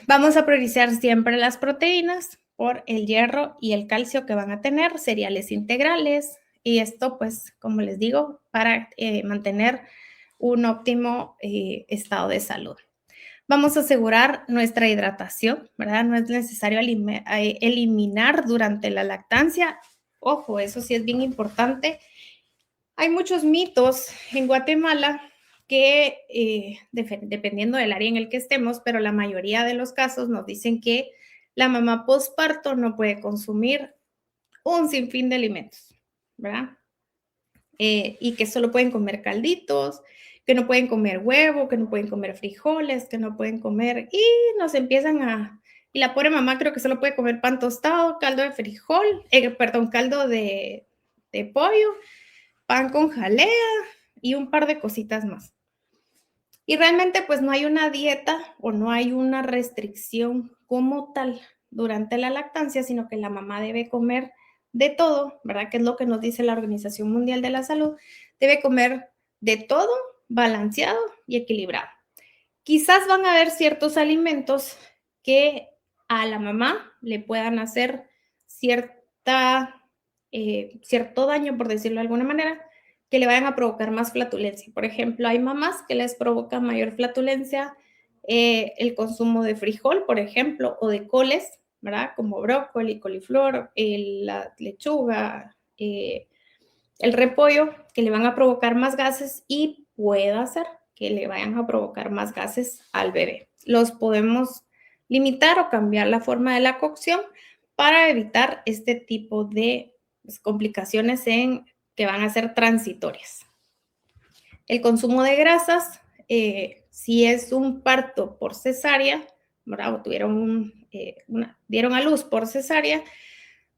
Vamos a priorizar siempre las proteínas por el hierro y el calcio que van a tener, cereales integrales, y esto, pues, como les digo, para mantener un óptimo estado de salud. Vamos a asegurar nuestra hidratación, ¿verdad? No es necesario eliminar durante la lactancia. Ojo, eso sí es bien importante. Hay muchos mitos en Guatemala que, dependiendo del área en el que estemos, pero la mayoría de los casos nos dicen que la mamá postparto no puede consumir un sinfín de alimentos, ¿verdad? Y que solo pueden comer calditos, que no pueden comer huevo, que no pueden comer frijoles, que no pueden comer, y nos empiezan y la pobre mamá creo que solo puede comer pan tostado, caldo de frijol, caldo de pollo, pan con jalea y un par de cositas más. Y realmente pues no hay una dieta o no hay una restricción como tal durante la lactancia, sino que la mamá debe comer de todo, ¿verdad? Que es lo que nos dice la Organización Mundial de la Salud. Debe comer de todo, balanceado y equilibrado. Quizás van a haber ciertos alimentos que a la mamá le puedan hacer cierto daño, por decirlo de alguna manera, que le vayan a provocar más flatulencia. Por ejemplo, hay mamás que les provoca mayor flatulencia el consumo de frijol, por ejemplo, o de coles, ¿verdad? Como brócoli, coliflor, la lechuga, el repollo, que le van a provocar más gases y puede hacer que le vayan a provocar más gases al bebé. Los podemos limitar o cambiar la forma de la cocción para evitar este tipo de complicaciones que van a ser transitorias. El consumo de grasas, si es un parto por cesárea, ¿verdad? O dieron a luz por cesárea,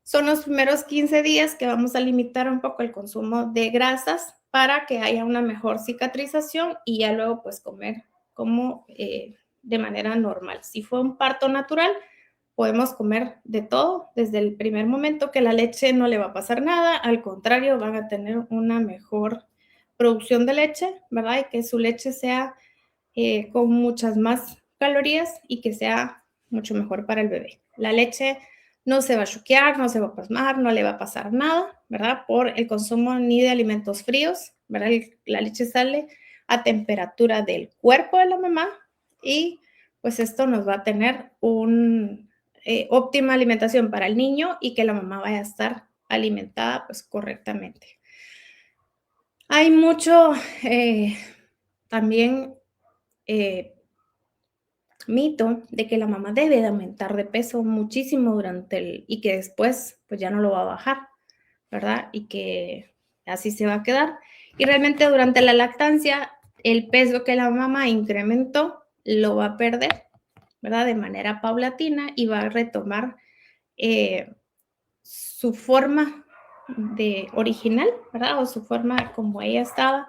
son los primeros 15 días que vamos a limitar un poco el consumo de grasas para que haya una mejor cicatrización y ya luego pues comer como de manera normal. Si fue un parto natural, podemos comer de todo desde el primer momento, que la leche no le va a pasar nada, al contrario, van a tener una mejor producción de leche, ¿verdad? Y que su leche sea con muchas más calorías y que sea mucho mejor para el bebé. La leche no se va a choquear, no se va a pasmar, no le va a pasar nada, ¿verdad? Por el consumo ni de alimentos fríos, ¿verdad? La leche sale a temperatura del cuerpo de la mamá y pues esto nos va a tener una óptima alimentación para el niño y que la mamá vaya a estar alimentada pues correctamente. Hay mucho también mito de que la mamá debe de aumentar de peso muchísimo y que después pues ya no lo va a bajar, ¿verdad? Y que así se va a quedar. Y realmente durante la lactancia, el peso que la mamá incrementó lo va a perder, ¿verdad? De manera paulatina y va a retomar su forma original, ¿verdad? O su forma como ella estaba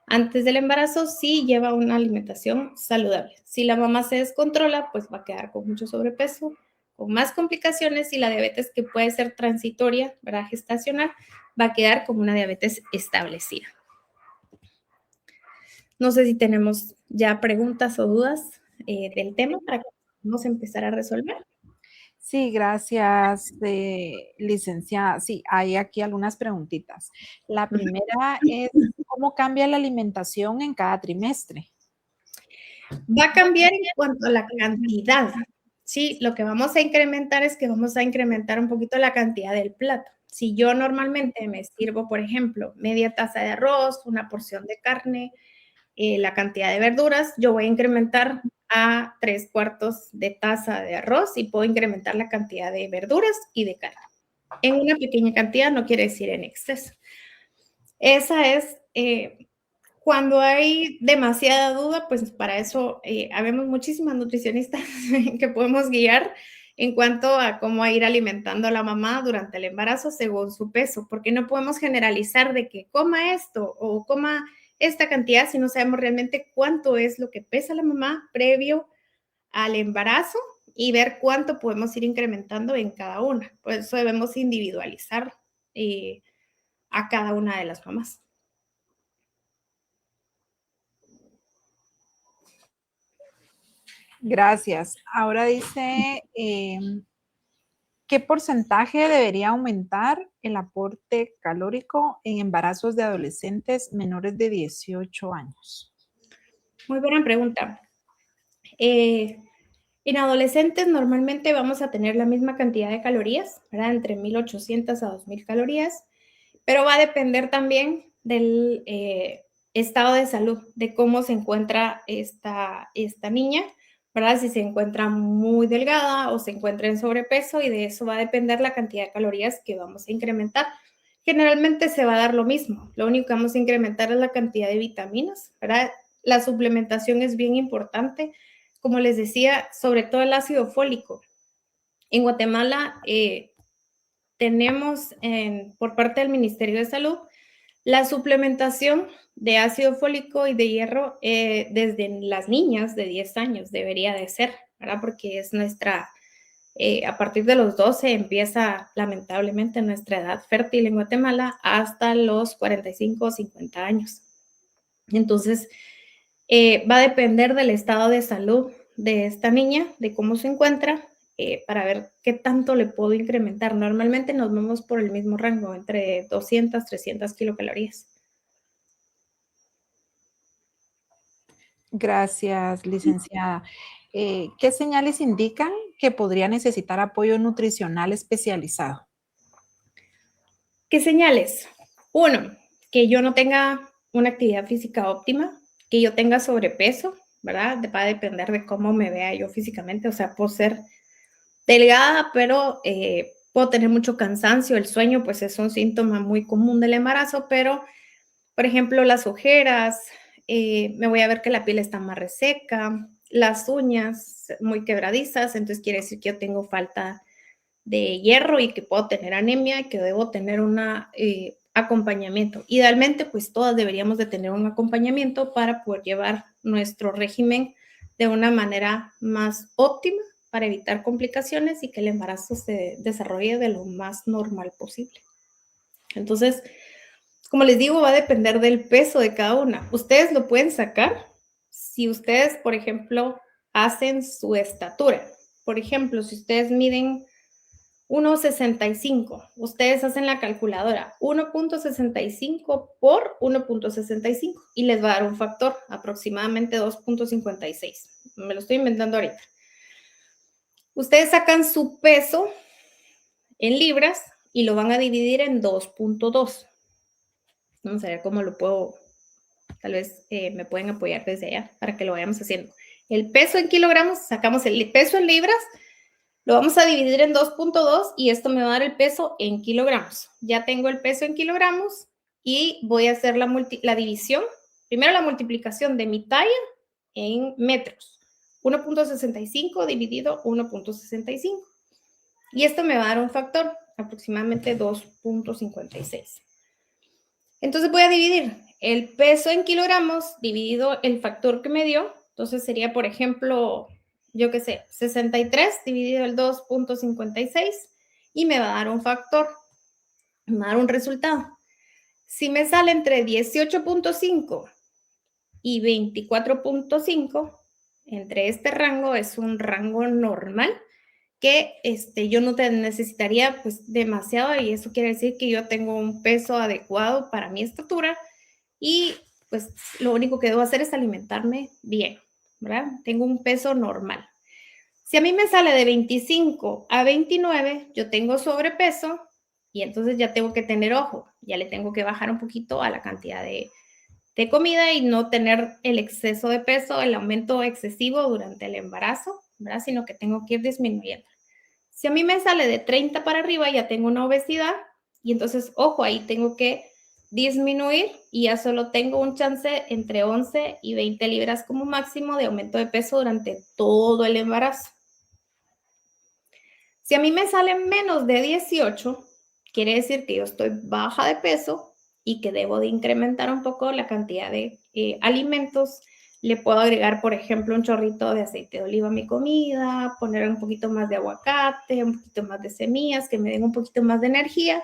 antes del embarazo, si lleva una alimentación saludable. Si la mamá se descontrola, pues va a quedar con mucho sobrepeso, con más complicaciones y la diabetes, que puede ser transitoria, ¿verdad? Gestacional, va a quedar como una diabetes establecida. No sé si tenemos ya preguntas o dudas del tema para que podamos empezar a resolver. Sí, gracias, licenciada. Sí, hay aquí algunas preguntitas. La primera es, ¿cómo cambia la alimentación en cada trimestre? Va a cambiar en cuanto a la cantidad. Sí, lo que vamos a incrementar es que vamos a incrementar un poquito la cantidad del plato. Si yo normalmente me sirvo, por ejemplo, media taza de arroz, una porción de carne, la cantidad de verduras, yo voy a incrementar a 3/4 de taza de arroz y puedo incrementar la cantidad de verduras y de carne. En una pequeña cantidad, no quiere decir en exceso. Esa es cuando hay demasiada duda, pues para eso habemos muchísimas nutricionistas que podemos guiar en cuanto a cómo ir alimentando a la mamá durante el embarazo según su peso, porque no podemos generalizar de que coma esto o coma esta cantidad si no sabemos realmente cuánto es lo que pesa la mamá previo al embarazo y ver cuánto podemos ir incrementando en cada una. Por eso debemos individualizar a cada una de las mamás. Gracias. Ahora dice, ¿qué porcentaje debería aumentar el aporte calórico en embarazos de adolescentes menores de 18 años? Muy buena pregunta. En adolescentes normalmente vamos a tener la misma cantidad de calorías, ¿verdad? Entre 1.800 a 2.000 calorías, pero va a depender también del estado de salud, de cómo se encuentra esta niña, ¿verdad? Si se encuentra muy delgada o se encuentra en sobrepeso, y de eso va a depender la cantidad de calorías que vamos a incrementar. Generalmente se va a dar lo mismo, lo único que vamos a incrementar es la cantidad de vitaminas, ¿verdad? La suplementación es bien importante, como les decía, sobre todo el ácido fólico. En Guatemala tenemos por parte del Ministerio de Salud la suplementación de ácido fólico y de hierro desde las niñas de 10 años debería de ser, ¿verdad? Porque es a partir de los 12 empieza lamentablemente nuestra edad fértil en Guatemala hasta los 45 o 50 años. Entonces, va a depender del estado de salud de esta niña, de cómo se encuentra, para ver qué tanto le puedo incrementar. Normalmente nos vamos por el mismo rango, entre 200, 300 kilocalorías. Gracias, licenciada. ¿Qué señales indican que podría necesitar apoyo nutricional especializado? ¿Qué señales? Uno, que yo no tenga una actividad física óptima, que yo tenga sobrepeso, ¿verdad? Va a depender de cómo me vea yo físicamente, o sea, puedo ser delgada, pero puedo tener mucho cansancio. El sueño, pues es un síntoma muy común del embarazo, pero, por ejemplo, las ojeras, me voy a ver que la piel está más reseca, las uñas muy quebradizas, entonces quiere decir que yo tengo falta de hierro y que puedo tener anemia y que debo tener un acompañamiento. Idealmente, pues todas deberíamos de tener un acompañamiento para poder llevar nuestro régimen de una manera más óptima para evitar complicaciones y que el embarazo se desarrolle de lo más normal posible. Entonces, como les digo, va a depender del peso de cada una. Ustedes lo pueden sacar si ustedes, por ejemplo, hacen su estatura. Por ejemplo, si ustedes miden 1,65. Ustedes hacen la calculadora 1,65 por 1,65 y les va a dar un factor, aproximadamente 2,56. Me lo estoy inventando ahorita. Ustedes sacan su peso en libras y lo van a dividir en 2,2. Vamos a ver cómo lo puedo, tal vez me pueden apoyar desde allá para que lo vayamos haciendo. El peso en kilogramos, sacamos el peso en libras, lo vamos a dividir en 2,2 y esto me va a dar el peso en kilogramos. Ya tengo el peso en kilogramos y voy a hacer la división. Primero la multiplicación de mi talla en metros. 1,65 dividido 1,65. Y esto me va a dar un factor, aproximadamente 2,56. Entonces voy a dividir el peso en kilogramos dividido el factor que me dio. Entonces sería, por ejemplo, yo qué sé, 63 dividido el 2,56 y me va a dar un factor, me va a dar un resultado. Si me sale entre 18,5 y 24,5, entre este rango es un rango normal que yo no te necesitaría pues demasiado y eso quiere decir que yo tengo un peso adecuado para mi estatura y pues lo único que debo hacer es alimentarme bien, ¿verdad? Tengo un peso normal. Si a mí me sale de 25 a 29, yo tengo sobrepeso y entonces ya tengo que tener ojo, ya le tengo que bajar un poquito a la cantidad de comida y no tener el exceso de peso, el aumento excesivo durante el embarazo, ¿verdad? Sino que tengo que ir disminuyendo. Si a mí me sale de 30 para arriba, ya tengo una obesidad y entonces, ojo, ahí tengo que disminuir y ya solo tengo un chance entre 11 y 20 libras como máximo de aumento de peso durante todo el embarazo. Si a mí me sale menos de 18, quiere decir que yo estoy baja de peso y que debo de incrementar un poco la cantidad de alimentos. Le puedo agregar, por ejemplo, un chorrito de aceite de oliva a mi comida, poner un poquito más de aguacate, un poquito más de semillas que me den un poquito más de energía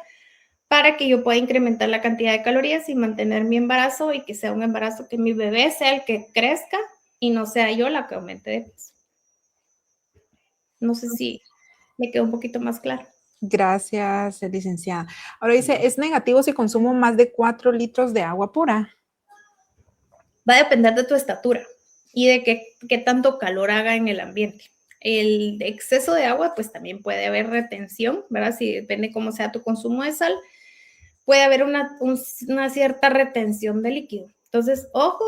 para que yo pueda incrementar la cantidad de calorías y mantener mi embarazo y que sea un embarazo que mi bebé sea el que crezca y no sea yo la que aumente de peso. No sé si me quedó un poquito más claro. Gracias, licenciada. Ahora dice, ¿es negativo si consumo más de 4 litros de agua pura? Va a depender de tu estatura y de qué tanto calor haga en el ambiente. El exceso de agua, pues también puede haber retención, ¿verdad? Si depende cómo sea tu consumo de sal, puede haber una cierta retención de líquido. Entonces, ojo,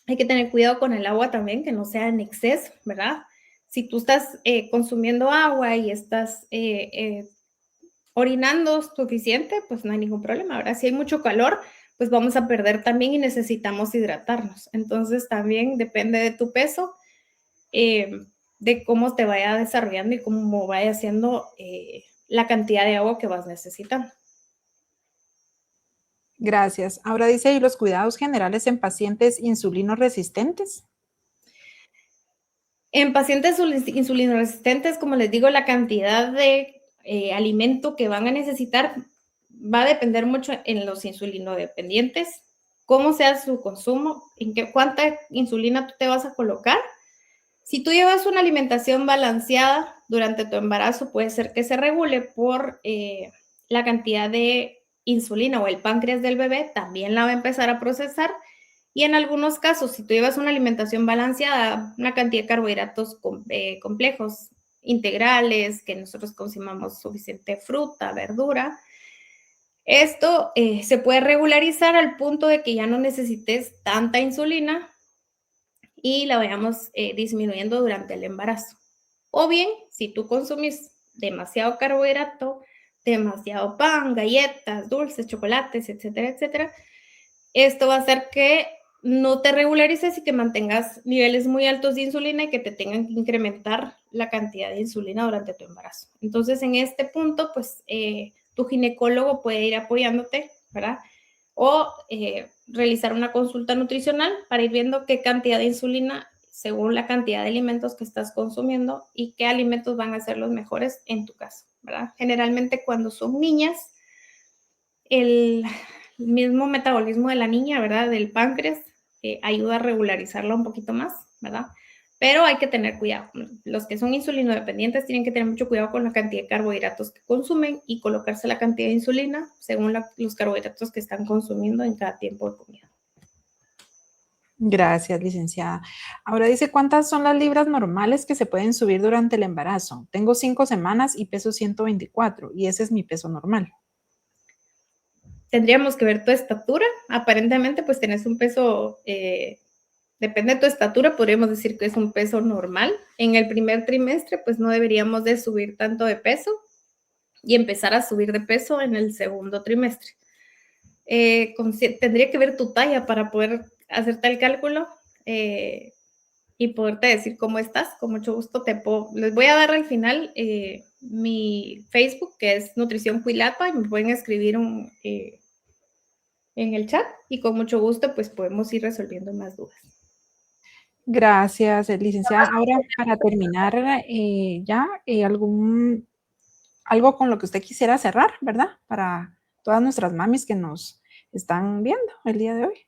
hay que tener cuidado con el agua también, que no sea en exceso, ¿verdad? Si tú estás consumiendo agua y estás orinando suficiente, pues no hay ningún problema. Ahora, si hay mucho calor, pues vamos a perder también y necesitamos hidratarnos. Entonces, también depende de tu peso, de cómo te vaya desarrollando y cómo vaya siendo la cantidad de agua que vas necesitando. Gracias. Ahora dice, ¿y los cuidados generales en pacientes insulinoresistentes? En pacientes insulinoresistentes, como les digo, la cantidad de alimento que van a necesitar va a depender mucho en los insulinodependientes, cómo sea su consumo, cuánta insulina tú te vas a colocar. Si tú llevas una alimentación balanceada durante tu embarazo, puede ser que se regule por la cantidad de insulina o el páncreas del bebé, también la va a empezar a procesar. Y en algunos casos, si tú llevas una alimentación balanceada, una cantidad de carbohidratos complejos, integrales, que nosotros consumamos suficiente fruta, verdura. Esto se puede regularizar al punto de que ya no necesites tanta insulina y la vayamos disminuyendo durante el embarazo. O bien, si tú consumís demasiado carbohidrato, demasiado pan, galletas, dulces, chocolates, etcétera, etcétera, esto va a hacer que no te regularices y que mantengas niveles muy altos de insulina y que te tengan que incrementar la cantidad de insulina durante tu embarazo. Entonces, en este punto, pues, tu ginecólogo puede ir apoyándote, ¿verdad? O realizar una consulta nutricional para ir viendo qué cantidad de insulina según la cantidad de alimentos que estás consumiendo y qué alimentos van a ser los mejores en tu caso, ¿verdad? Generalmente cuando son niñas, el mismo metabolismo de la niña, ¿verdad? Del páncreas, ayuda a regularizarla un poquito más, ¿verdad? Pero hay que tener cuidado. Los que son insulinodependientes tienen que tener mucho cuidado con la cantidad de carbohidratos que consumen y colocarse la cantidad de insulina según los carbohidratos que están consumiendo en cada tiempo de comida. Gracias, licenciada. Ahora dice, ¿cuántas son las libras normales que se pueden subir durante el embarazo? Tengo 5 semanas y peso 124 y ese es mi peso normal. Tendríamos que ver tu estatura. Aparentemente, pues tenés un peso, depende de tu estatura, podríamos decir que es un peso normal. En el primer trimestre, pues no deberíamos de subir tanto de peso y empezar a subir de peso en el segundo trimestre. Tendría que ver tu talla para poder hacerte el cálculo y poderte decir cómo estás. Con mucho gusto les voy a dar al final mi Facebook, que es Nutrición Cuilapa, y me pueden escribir en el chat y con mucho gusto pues podemos ir resolviendo más dudas. Gracias, licenciada. Ahora, para terminar, algo con lo que usted quisiera cerrar, ¿verdad? Para todas nuestras mamis que nos están viendo el día de hoy.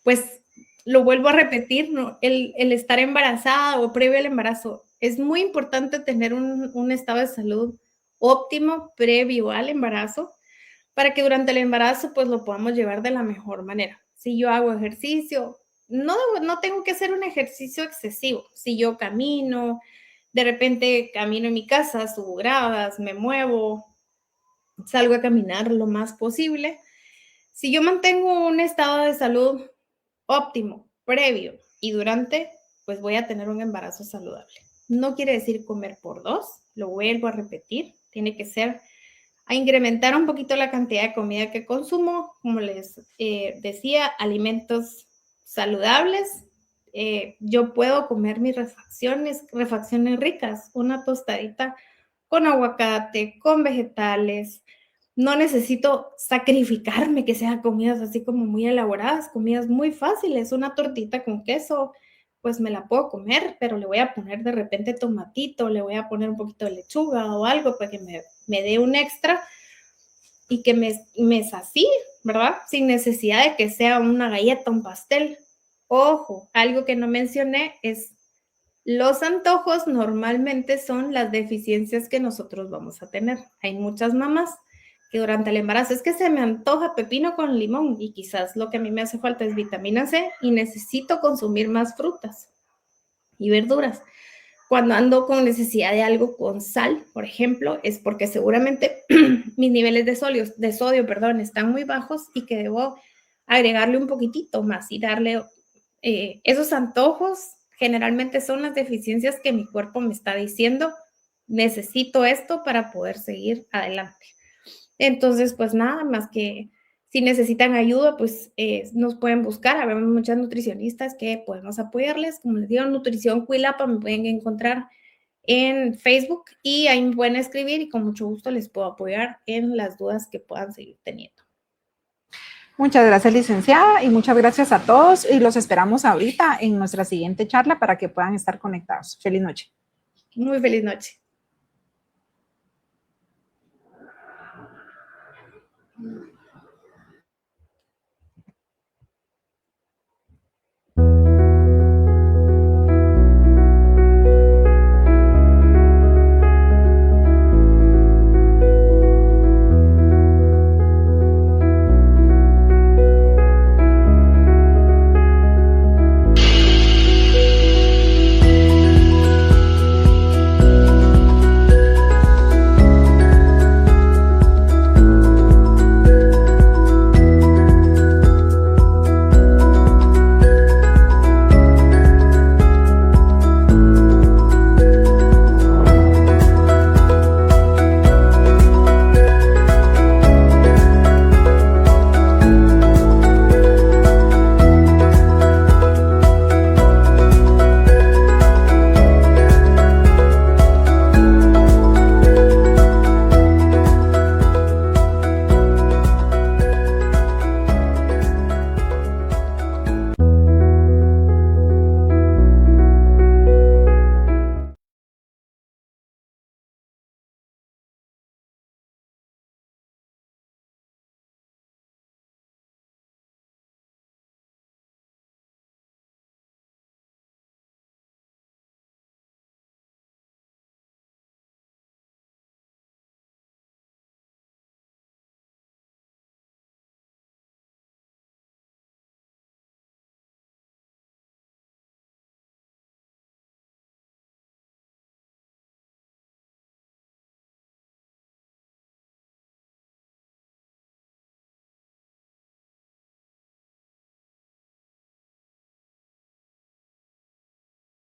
Pues lo vuelvo a repetir, ¿no? El estar embarazada o previo al embarazo, es muy importante tener un estado de salud óptimo previo al embarazo para que durante el embarazo pues lo podamos llevar de la mejor manera. Si yo hago ejercicio, no tengo que hacer un ejercicio excesivo. Si yo camino, de repente camino en mi casa, subo gradas, me muevo, salgo a caminar lo más posible. Si yo mantengo un estado de salud óptimo, previo y durante, pues voy a tener un embarazo saludable. No quiere decir comer por 2, lo vuelvo a repetir, tiene que ser a incrementar un poquito la cantidad de comida que consumo, como les decía, alimentos saludables. Yo puedo comer mis refacciones ricas, una tostadita con aguacate, con vegetales. No necesito sacrificarme que sean comidas así como muy elaboradas, comidas muy fáciles. Una tortita con queso, pues me la puedo comer, pero le voy a poner de repente tomatito, le voy a poner un poquito de lechuga o algo para que me dé un extra y que me sacie, ¿verdad? Sin necesidad de que sea una galleta, un pastel. Ojo, algo que no mencioné es los antojos normalmente son las deficiencias que nosotros vamos a tener. Hay muchas mamás que durante el embarazo es que se me antoja pepino con limón y quizás lo que a mí me hace falta es vitamina C y necesito consumir más frutas y verduras. Cuando ando con necesidad de algo con sal, por ejemplo, es porque seguramente mis niveles de sodio, están muy bajos y que debo agregarle un poquitito más y darle esos antojos. Generalmente son las deficiencias que mi cuerpo me está diciendo, necesito esto para poder seguir adelante. Entonces, pues nada más que si necesitan ayuda, pues nos pueden buscar. Habemos muchas nutricionistas que podemos apoyarles. Como les digo, Nutrición Cuilapa me pueden encontrar en Facebook y ahí me pueden escribir y con mucho gusto les puedo apoyar en las dudas que puedan seguir teniendo. Muchas gracias, licenciada, y muchas gracias a todos y los esperamos ahorita en nuestra siguiente charla para que puedan estar conectados. Feliz noche. Muy feliz noche.